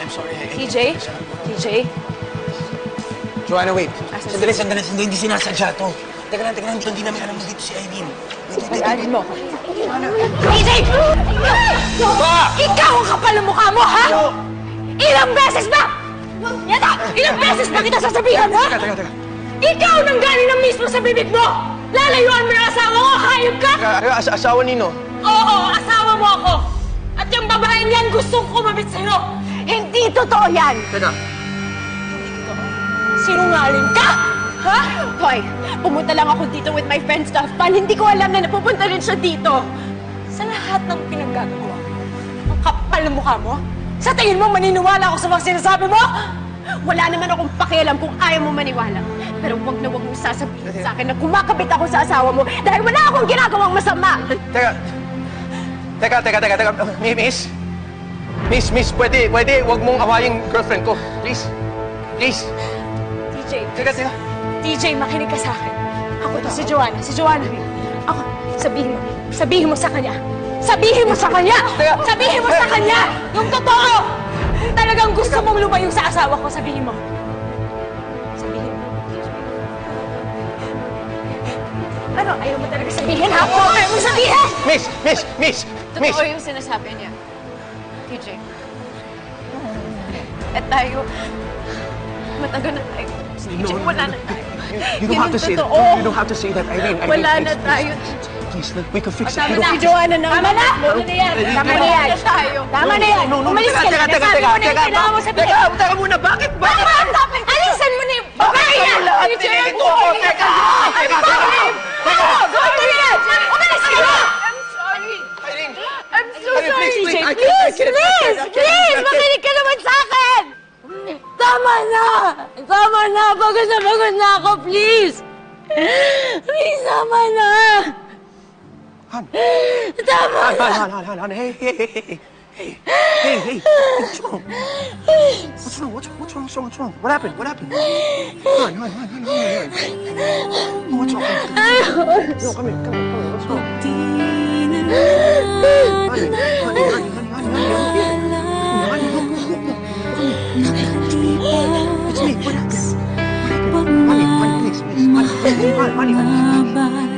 sorry. TJ? TJ? Joanna, wait. Sandali. Hindi sinasadya to. Teka lang. Hindi namin alam na dito si Irene. Pag-alin mo. TJ! Ikaw ang kapal ng mukha mo, ha? Ilang beses ba? Yata! Ilang beses ba kita sasabihan, ha? Teka. Ikaw nang galing ng mismo sa bibig mo! Lalayuan mo ng asawa ko, hayop ka? Asawa nino? Oo, asawa mo ako! At yung babaeng yan gustong kumabit sa'yo! Hindi totoo yan! Teka. Sinungaling ka! Ha? Hoy, pumunta lang ako dito with my friend Stuffpan. Hindi ko alam na napupunta rin siya dito. Sa lahat ng pinaggagawa, ang kapal ng mukha mo? Sa tingin mo, maniniwala ako sa mga sinasabi mo? Wala naman akong pakialam kung ayaw mo maniwala. Pero wag na wag mong sasabihin sa akin na kumakabit ako sa asawa mo dahil wala akong ginagawang masama. Teka. Miss, pwede, wag mong awayin girlfriend ko. Please. TJ. Teka. TJ, makinig ka sa akin. Ako to, si Joanna. Ako, sabihin mo sa kanya. Sabihin mo sa kanya yung totoo! Kung talagang gusto mong lumayo sa asawa ko, sabihin mo. Ano, ayaw mo talaga sabihin, ha? Ayaw mo sabihin! Miss! Totoo yung sinasabi niya. TJ. At tayo, matagal na tayo. TJ, wala na tayo. You don't have to say that. You don't have to say that, Irene. Wala na tayo. Please, we can fix it. Tama na, si Joanna na. Tama na! Tama na yan! Tama na yan! Umalis ka na! Nasabi mo na yung kailangan mo sabihin! Teka muna, bakit? Alisan mo na yung babae yan! Nililito ako! Teka! Gawin mo yan! Umalis ka na! Irene! I'm so sorry. TJ, please! Makinig ka naman sa akin! Tama na! Pagod na ako, please! Please, tama na! Han! Tama na! Han! Hey! What's wrong? What happened? Han! What's wrong? No, come here. What's wrong? Honey, it's me. Honey, please. Honey.